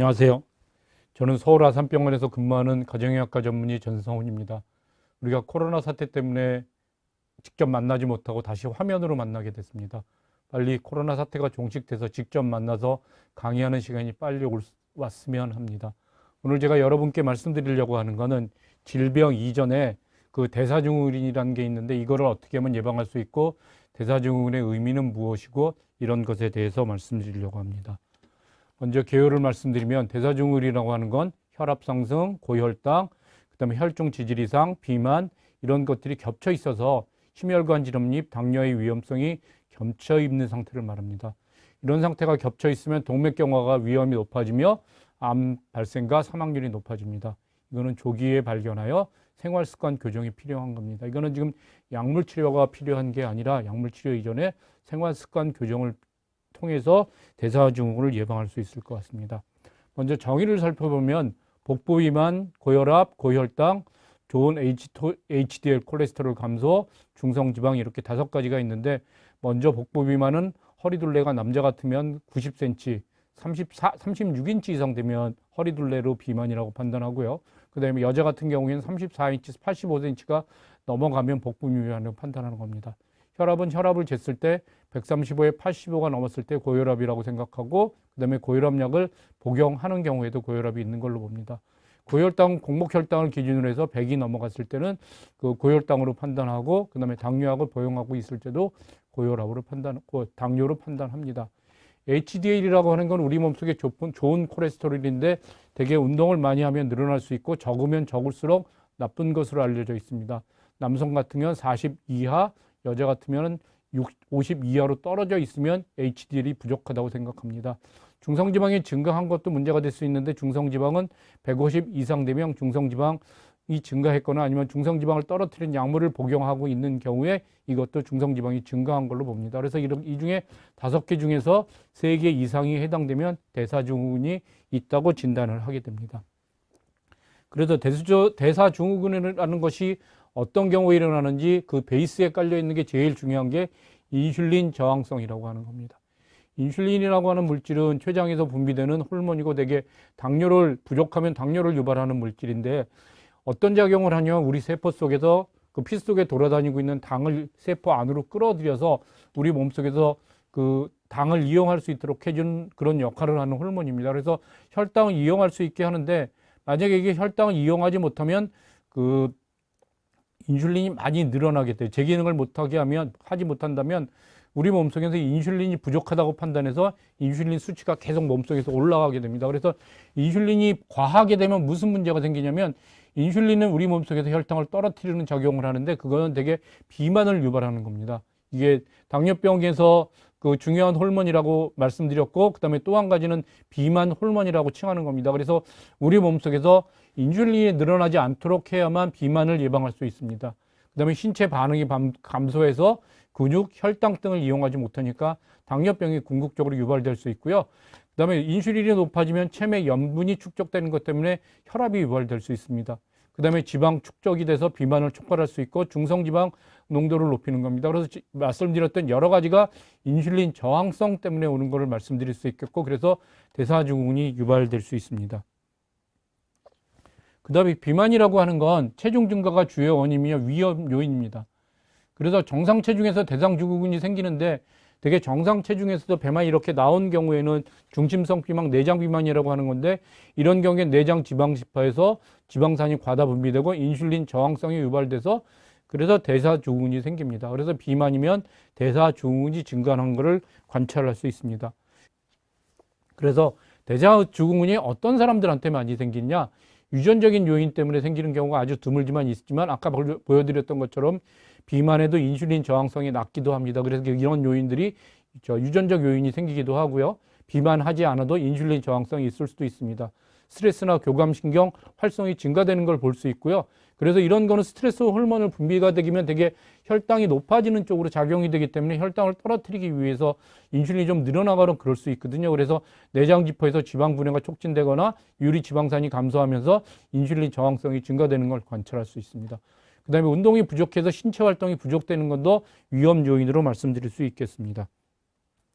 안녕하세요. 저는 서울 아산병원에서 근무하는 가정의학과 전문의 전성훈입니다. 우리가 코로나 사태 때문에 직접 만나지 못하고 다시 화면으로 만나게 됐습니다. 빨리 코로나 사태가 종식돼서 직접 만나서 강의하는 시간이 빨리 왔으면 합니다. 오늘 제가 여러분께 말씀드리려고 하는 것은 질병 이전에 그 대사증후군이라는 게 있는데 이거를 어떻게 하면 예방할 수 있고 대사증후군의 의미는 무엇이고 이런 것에 대해서 말씀드리려고 합니다. 먼저 개요를 말씀드리면 대사증후군이라고 하는 건 혈압 상승, 고혈당, 그다음에 혈중 지질 이상, 비만 이런 것들이 겹쳐 있어서 심혈관 질환, 당뇨의 위험성이 겹쳐 있는 상태를 말합니다. 이런 상태가 겹쳐 있으면 동맥경화가 위험이 높아지며 암 발생과 사망률이 높아집니다. 이거는 조기에 발견하여 생활습관 교정이 필요한 겁니다. 이거는 지금 약물 치료가 필요한 게 아니라 약물 치료 이전에 생활습관 교정을 통해서 대사증후군을 예방할 수 있을 것 같습니다. 먼저 정의를 살펴보면 복부 비만, 고혈압, 고혈당, 좋은 HDL 콜레스테롤 감소, 중성지방 이렇게 5가지가 있는데 먼저 복부 비만은 허리둘레가 남자 같으면 90cm, 36인치 이상 되면 허리둘레로 비만이라고 판단하고요. 그 다음에 여자 같은 경우에는 34인치, 85cm가 넘어가면 복부 비만으로 판단하는 겁니다. 혈압은 혈압을 쟀을 때 135에 85가 넘었을 때 고혈압이라고 생각하고 그다음에 고혈압약을 복용하는 경우에도 고혈압이 있는 걸로 봅니다. 고혈당, 공복혈당을 기준으로 해서 100이 넘어갔을 때는 그 고혈당으로 판단하고 그다음에 당뇨약을 복용하고 있을 때도 고혈압으로 당뇨로 판단합니다. HDL이라고 하는 건 우리 몸속에 좋은 콜레스테롤인데 되게 운동을 많이 하면 늘어날 수 있고 적으면 적을수록 나쁜 것으로 알려져 있습니다. 남성 같으면 40 이하, 여자 같으면 50 이하로 떨어져 있으면 HDL이 부족하다고 생각합니다. 중성지방이 증가한 것도 문제가 될 수 있는데 중성지방은 150 이상 되면 중성지방이 증가했거나 아니면 중성지방을 떨어뜨린 약물을 복용하고 있는 경우에 이것도 중성지방이 증가한 걸로 봅니다. 그래서 이 중에 5개 중에서 3개 이상이 해당되면 대사증후군이 있다고 진단을 하게 됩니다. 그래서 대사증후군이라는 것이 어떤 경우에 일어나는지 그 베이스에 깔려 있는 게 제일 중요한 게 인슐린 저항성이라고 하는 겁니다. 인슐린이라고 하는 물질은 췌장에서 분비되는 호르몬이고 되게 당뇨를 부족하면 당뇨를 유발하는 물질인데 어떤 작용을 하냐면 우리 세포 속에서 그 피 속에 돌아다니고 있는 당을 세포 안으로 끌어들여서 우리 몸속에서 그 당을 이용할 수 있도록 해주는 그런 역할을 하는 호르몬입니다. 그래서 혈당을 이용할 수 있게 하는데 만약에 이게 혈당을 이용하지 못하면 그 인슐린이 많이 늘어나게 돼요. 제 기능을 하지 못한다면 우리 몸속에서 인슐린이 부족하다고 판단해서 인슐린 수치가 계속 몸속에서 올라가게 됩니다. 그래서 인슐린이 과하게 되면 무슨 문제가 생기냐면 인슐린은 우리 몸속에서 혈당을 떨어뜨리는 작용을 하는데 그거는 되게 비만을 유발하는 겁니다. 이게 당뇨병에서 그 중요한 호르몬이라고 말씀드렸고 그다음에 또 한 가지는 비만 호르몬이라고 칭하는 겁니다. 그래서 우리 몸속에서 인슐린이 늘어나지 않도록 해야만 비만을 예방할 수 있습니다. 그다음에 신체 반응이 감소해서 근육, 혈당 등을 이용하지 못하니까 당뇨병이 궁극적으로 유발될 수 있고요. 그다음에 인슐린이 높아지면 체내 염분이 축적되는 것 때문에 혈압이 유발될 수 있습니다. 그다음에 지방 축적이 돼서 비만을 촉발할 수 있고 중성지방 농도를 높이는 겁니다. 그래서 말씀드렸던 여러 가지가 인슐린 저항성 때문에 오는 것을 말씀드릴 수 있겠고 그래서 대사증후군이 유발될 수 있습니다. 그다음에 비만이라고 하는 건 체중 증가가 주요 원인이며 위험 요인입니다. 그래서 정상 체중에서 대사증후군이 생기는데 되게 정상 체중에서도 배만 이렇게 나온 경우에는 중심성 비만, 내장 비만이라고 하는 건데 이런 경우에 내장 지방 지파에서 지방산이 과다 분비되고 인슐린 저항성이 유발돼서 그래서 대사증후군이 생깁니다. 그래서 비만이면 대사증후군이 증가하는 것을 관찰할 수 있습니다. 그래서 대사증후군이 어떤 사람들한테 많이 생기냐? 유전적인 요인 때문에 생기는 경우가 아주 드물지만 있지만 아까 보여드렸던 것처럼 비만에도 인슐린 저항성이 낮기도 합니다. 그래서 이런 요인들이 유전적 요인이 생기기도 하고요. 비만하지 않아도 인슐린 저항성이 있을 수도 있습니다. 스트레스나 교감신경 활성이 증가되는 걸 볼 수 있고요. 그래서 이런 거는 스트레스 호르몬을 분비가 되면 되게 혈당이 높아지는 쪽으로 작용이 되기 때문에 혈당을 떨어뜨리기 위해서 인슐린이 좀 늘어나거나 그럴 수 있거든요. 그래서 내장지포에서 지방 분해가 촉진되거나 유리지방산이 감소하면서 인슐린 저항성이 증가되는 걸 관찰할 수 있습니다. 그 다음에 운동이 부족해서 신체 활동이 부족되는 것도 위험 요인으로 말씀드릴 수 있겠습니다.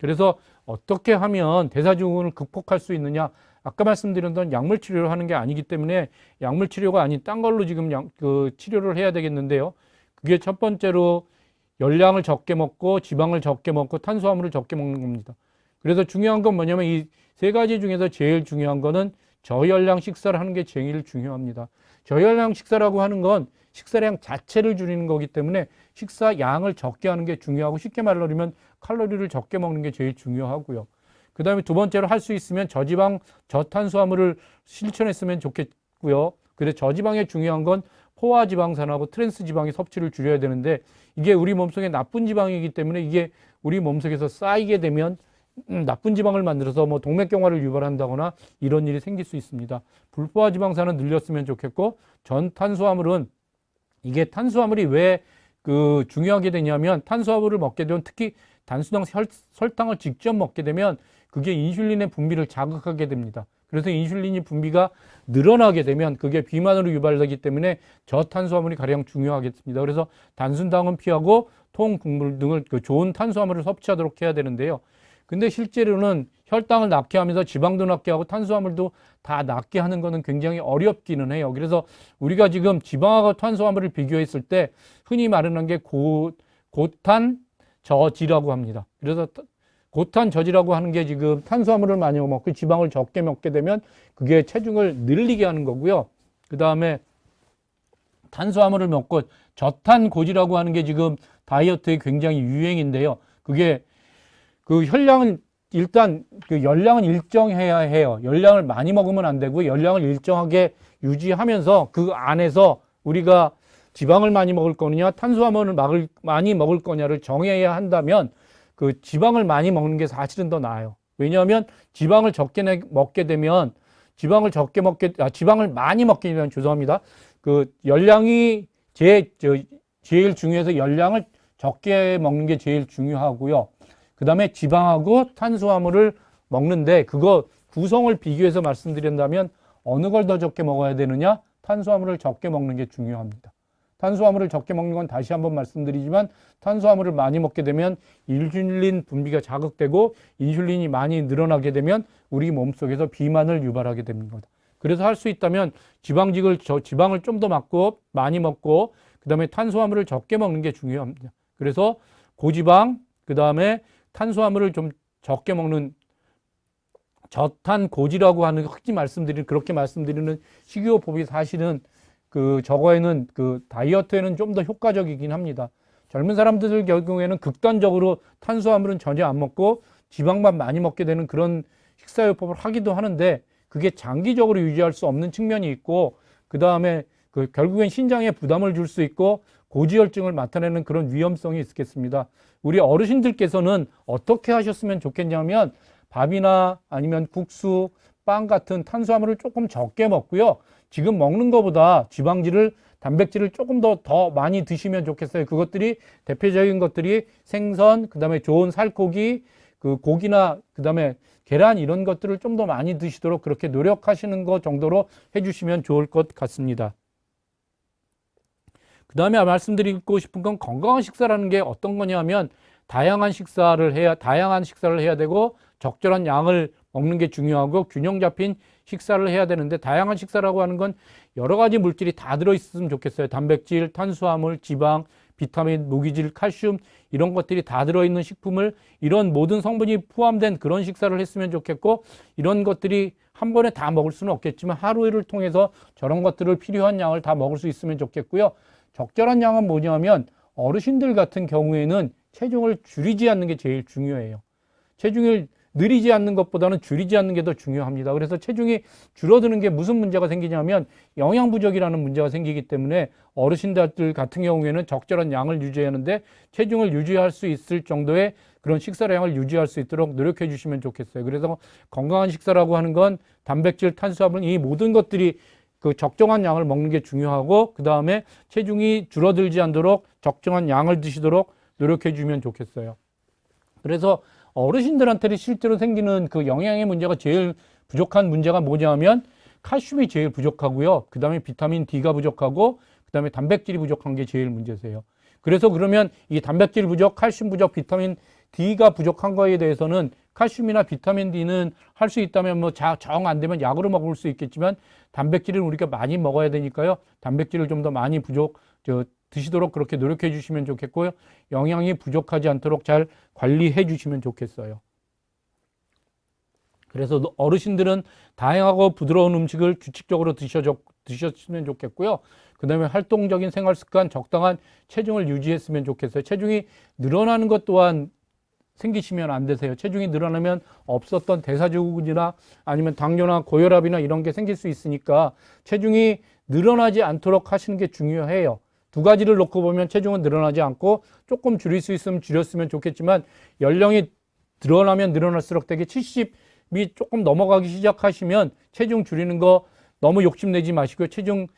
그래서 어떻게 하면 대사증후군을 극복할 수 있느냐? 아까 말씀드렸던 약물 치료를 하는 게 아니기 때문에 약물 치료가 아닌 딴 걸로 지금 치료를 해야 되겠는데요. 그게 첫 번째로 열량을 적게 먹고 지방을 적게 먹고 탄수화물을 적게 먹는 겁니다. 그래서 중요한 건 뭐냐면 이 세 가지 중에서 제일 중요한 거는 저열량 식사를 하는 게 제일 중요합니다. 저열량 식사라고 하는 건 식사량 자체를 줄이는 거기 때문에 식사 양을 적게 하는 게 중요하고, 쉽게 말하면 칼로리를 적게 먹는 게 제일 중요하고요. 그 다음에 두 번째로 할 수 있으면 저지방, 저탄수화물을 실천했으면 좋겠고요. 그래서 저지방에 중요한 건 포화지방산하고 트랜스지방의 섭취를 줄여야 되는데, 이게 우리 몸속에 나쁜 지방이기 때문에 이게 우리 몸속에서 쌓이게 되면 나쁜 지방을 만들어서 뭐 동맥경화를 유발한다거나 이런 일이 생길 수 있습니다. 불포화지방산은 늘렸으면 좋겠고, 전탄수화물은 이게 탄수화물이 왜 중요하게 되냐면, 탄수화물을 먹게 되면 특히 단수당 설탕을 직접 먹게 되면 그게 인슐린의 분비를 자극하게 됩니다. 그래서 인슐린이 분비가 늘어나게 되면 그게 비만으로 유발되기 때문에 저탄수화물이 가장 중요하겠습니다. 그래서 단순당은 피하고 통, 국물 등을 좋은 탄수화물을 섭취하도록 해야 되는데요. 근데 실제로는 혈당을 낮게 하면서 지방도 낮게 하고 탄수화물도 다 낮게 하는 거는 굉장히 어렵기는 해요. 그래서 우리가 지금 지방하고 탄수화물을 비교했을 때 흔히 말하는 게 고탄 저지라고 합니다. 그래서 고탄 저지라고 하는 게 지금 탄수화물을 많이 먹고 지방을 적게 먹게 되면 그게 체중을 늘리게 하는 거고요. 그 다음에 탄수화물을 먹고 저탄 고지라고 하는 게 지금 다이어트에 굉장히 유행인데요. 그게 혈량은 일단 열량은 일정해야 해요. 열량을 많이 먹으면 안 되고 열량을 일정하게 유지하면서 그 안에서 우리가 지방을 많이 먹을 거느냐 탄수화물을 많이 먹을 거냐를 정해야 한다면 지방을 많이 먹는 게 사실은 더 나아요. 왜냐하면 지방을 먹게 되면 지방을 많이 먹게 되면 죄송합니다. 열량이 제일 중요해서 열량을 적게 먹는 게 제일 중요하고요. 그 다음에 지방하고 탄수화물을 먹는데 그거 구성을 비교해서 말씀드린다면 어느 걸 더 적게 먹어야 되느냐? 탄수화물을 적게 먹는 게 중요합니다. 탄수화물을 적게 먹는 건 다시 한번 말씀드리지만 탄수화물을 많이 먹게 되면 인슐린 분비가 자극되고 인슐린이 많이 늘어나게 되면 우리 몸속에서 비만을 유발하게 됩니다. 그래서 할 수 있다면 지방을 좀 더 많이 먹고 그 다음에 탄수화물을 적게 먹는 게 중요합니다. 그래서 고지방, 그 다음에 탄수화물을 좀 적게 먹는 저탄고지라고 하는 그렇게 말씀드리는 식이요법이 사실은 저거에는 다이어트에는 좀 더 효과적이긴 합니다. 젊은 사람들 경우에는 극단적으로 탄수화물은 전혀 안 먹고 지방만 많이 먹게 되는 그런 식사요법을 하기도 하는데 그게 장기적으로 유지할 수 없는 측면이 있고, 그 다음에 결국엔 신장에 부담을 줄 수 있고 고지혈증을 나타내는 그런 위험성이 있겠습니다. 우리 어르신들께서는 어떻게 하셨으면 좋겠냐면 밥이나 아니면 국수, 빵 같은 탄수화물을 조금 적게 먹고요. 지금 먹는 것보다 단백질을 조금 더 많이 드시면 좋겠어요. 그것들이 대표적인 것들이 생선, 그 다음에 좋은 살코기, 고기나 그 다음에 계란 이런 것들을 좀 더 많이 드시도록 그렇게 노력하시는 것 정도로 해주시면 좋을 것 같습니다. 그 다음에 말씀드리고 싶은 건 건강한 식사라는 게 어떤 거냐면 다양한 식사를 해야 되고 적절한 양을 먹는 게 중요하고 균형 잡힌 식사를 해야 되는데, 다양한 식사라고 하는 건 여러 가지 물질이 다 들어있으면 좋겠어요. 단백질, 탄수화물, 지방, 비타민, 무기질, 칼슘 이런 것들이 다 들어있는 식품을 이런 모든 성분이 포함된 그런 식사를 했으면 좋겠고, 이런 것들이 한 번에 다 먹을 수는 없겠지만 하루를 통해서 저런 것들을 필요한 양을 다 먹을 수 있으면 좋겠고요. 적절한 양은 뭐냐면 어르신들 같은 경우에는 체중을 줄이지 않는 게 제일 중요해요. 체중을 늘리지 않는 것보다는 줄이지 않는 게 더 중요합니다. 그래서 체중이 줄어드는 게 무슨 문제가 생기냐면 영양 부족이라는 문제가 생기기 때문에 어르신들 같은 경우에는 적절한 양을 유지해야 하는데 체중을 유지할 수 있을 정도의 그런 식사량을 유지할 수 있도록 노력해 주시면 좋겠어요. 그래서 건강한 식사라고 하는 건 단백질, 탄수화물 이 모든 것들이 적정한 양을 먹는 게 중요하고, 그 다음에 체중이 줄어들지 않도록 적정한 양을 드시도록 노력해 주면 좋겠어요. 그래서 어르신들한테는 실제로 생기는 영양의 문제가 제일 부족한 문제가 뭐냐면 칼슘이 제일 부족하고요. 그 다음에 비타민 D가 부족하고 그 다음에 단백질이 부족한 게 제일 문제세요. 그래서 그러면 이 단백질 부족, 칼슘 부족, 비타민 D가 부족한 거에 대해서는 칼슘이나 비타민 D는 할 수 있다면 뭐 정 안 되면 약으로 먹을 수 있겠지만 단백질을 우리가 많이 먹어야 되니까요. 단백질을 좀 더 많이 드시도록 그렇게 노력해 주시면 좋겠고요. 영양이 부족하지 않도록 잘 관리해 주시면 좋겠어요. 그래서 어르신들은 다양하고 부드러운 음식을 규칙적으로 드셨으면 좋겠고요. 그 다음에 활동적인 생활 습관, 적당한 체중을 유지했으면 좋겠어요. 체중이 늘어나는 것 또한 생기시면 안 되세요. 체중이 늘어나면 없었던 대사증후군이나 아니면 당뇨나 고혈압이나 이런 게 생길 수 있으니까 체중이 늘어나지 않도록 하시는 게 중요해요. 두 가지를 놓고 보면 체중은 늘어나지 않고 조금 줄일 수 있으면 줄였으면 좋겠지만 연령이 늘어나면 늘어날수록 되게 70이 조금 넘어가기 시작하시면 체중 줄이는 거 너무 욕심내지 마시고요. 체중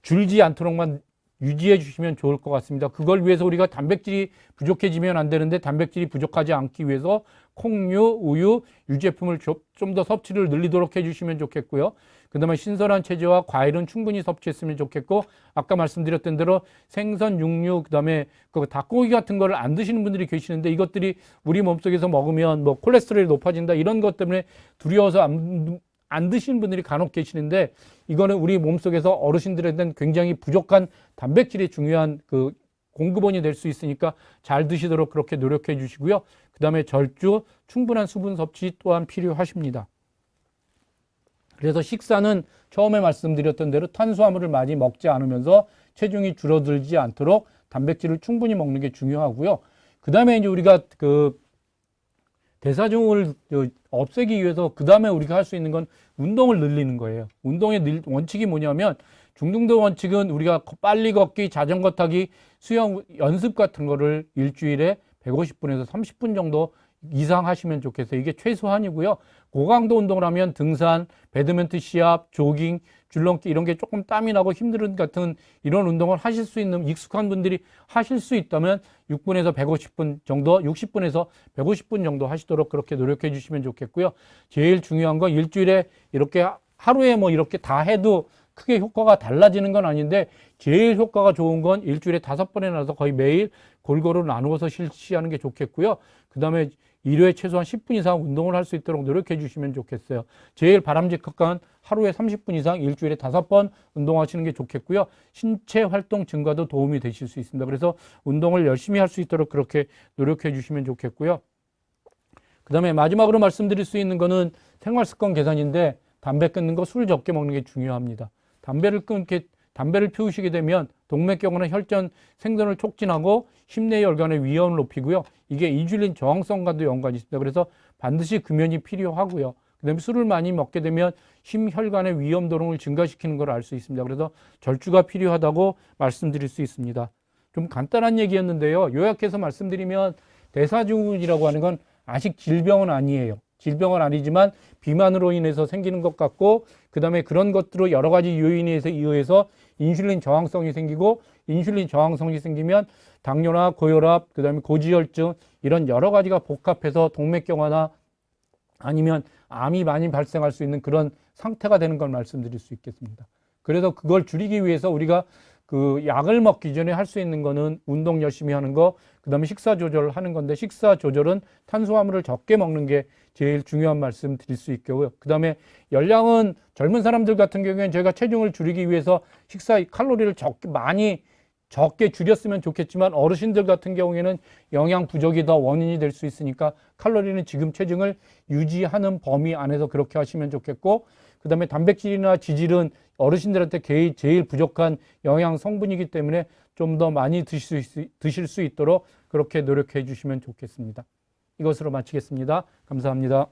줄지 않도록만 유지해 주시면 좋을 것 같습니다. 그걸 위해서 우리가 단백질이 부족해지면 안 되는데 단백질이 부족하지 않기 위해서 콩류, 우유, 유제품을 좀 더 섭취를 늘리도록 해주시면 좋겠고요. 그 다음에 신선한 채소와 과일은 충분히 섭취했으면 좋겠고 아까 말씀드렸던 대로 생선, 육류, 그 다음에 그 닭고기 같은 거를 안 드시는 분들이 계시는데 이것들이 우리 몸속에서 먹으면 뭐 콜레스테롤이 높아진다 이런 것 때문에 두려워서 안 드시는 분들이 간혹 계시는데 이거는 우리 몸속에서 어르신들한테는 굉장히 부족한 단백질이 중요한 그 공급원이 될 수 있으니까 잘 드시도록 그렇게 노력해 주시고요. 그 다음에 절주, 충분한 수분 섭취 또한 필요하십니다. 그래서 식사는 처음에 말씀드렸던 대로 탄수화물을 많이 먹지 않으면서 체중이 줄어들지 않도록 단백질을 충분히 먹는 게 중요하고요. 그 다음에 이제 우리가 그 대사증후군을 없애기 위해서 그 다음에 우리가 할 수 있는 건 운동을 늘리는 거예요. 운동의 원칙이 뭐냐면 중등도 원칙은 우리가 빨리 걷기, 자전거 타기, 수영 연습 같은 거를 일주일에 150분에서 30분 정도 이상 하시면 좋겠어요. 이게 최소한이고요. 고강도 운동을 하면 등산, 배드민턴 시합, 조깅, 줄넘기 이런 게 조금 땀이 나고 힘든 같은 이런 운동을 하실 수 있는 익숙한 분들이 하실 수 있다면 6분에서 150분 정도, 60분에서 150분 정도 하시도록 그렇게 노력해 주시면 좋겠고요. 제일 중요한 건 일주일에 이렇게 하루에 뭐 이렇게 다 해도 크게 효과가 달라지는 건 아닌데 제일 효과가 좋은 건 일주일에 5번에 나서 거의 매일 골고루 나누어서 실시하는 게 좋겠고요. 그 다음에 일요일에 최소한 10분 이상 운동을 할 수 있도록 노력해 주시면 좋겠어요. 제일 바람직한 건 하루에 30분 이상 일주일에 5번 운동하시는 게 좋겠고요. 신체 활동 증가도 도움이 되실 수 있습니다. 그래서 운동을 열심히 할 수 있도록 그렇게 노력해 주시면 좋겠고요. 그 다음에 마지막으로 말씀드릴 수 있는 거는 생활습관 개선인데 담배 끊는 거, 술 적게 먹는 게 중요합니다. 담배를 피우시게 되면 동맥경화나 혈전 생존을 촉진하고 심내혈관의 위험을 높이고요. 이게 인슐린 저항성과도 연관이 있습니다. 그래서 반드시 금연이 필요하고요. 그다음에 술을 많이 먹게 되면 심혈관의 위험 도능을 증가시키는 걸 알 수 있습니다. 그래서 절주가 필요하다고 말씀드릴 수 있습니다. 좀 간단한 얘기였는데요. 요약해서 말씀드리면 대사증후군이라고 하는 건 아직 질병은 아니에요. 질병은 아니지만 비만으로 인해서 생기는 것 같고 그 다음에 그런 것들로 여러 가지 요인에 의해서 인슐린 저항성이 생기고 인슐린 저항성이 생기면 당뇨나 고혈압, 그 다음에 고지혈증 이런 여러 가지가 복합해서 동맥경화나 아니면 암이 많이 발생할 수 있는 그런 상태가 되는 걸 말씀드릴 수 있겠습니다. 그래서 그걸 줄이기 위해서 우리가 그 약을 먹기 전에 할 수 있는 거는 운동 열심히 하는 거, 그 다음에 식사 조절을 하는 건데 식사 조절은 탄수화물을 적게 먹는 게 제일 중요한 말씀 드릴 수 있고요. 그 다음에 열량은 젊은 사람들 같은 경우에는 저희가 체중을 줄이기 위해서 식사 칼로리를 적게 줄였으면 좋겠지만 어르신들 같은 경우에는 영양 부족이 더 원인이 될 수 있으니까 칼로리는 지금 체중을 유지하는 범위 안에서 그렇게 하시면 좋겠고 그 다음에 단백질이나 지질은 어르신들한테 제일 부족한 영양 성분이기 때문에 좀 더 많이 드실 수 있도록 그렇게 노력해 주시면 좋겠습니다. 이것으로 마치겠습니다. 감사합니다.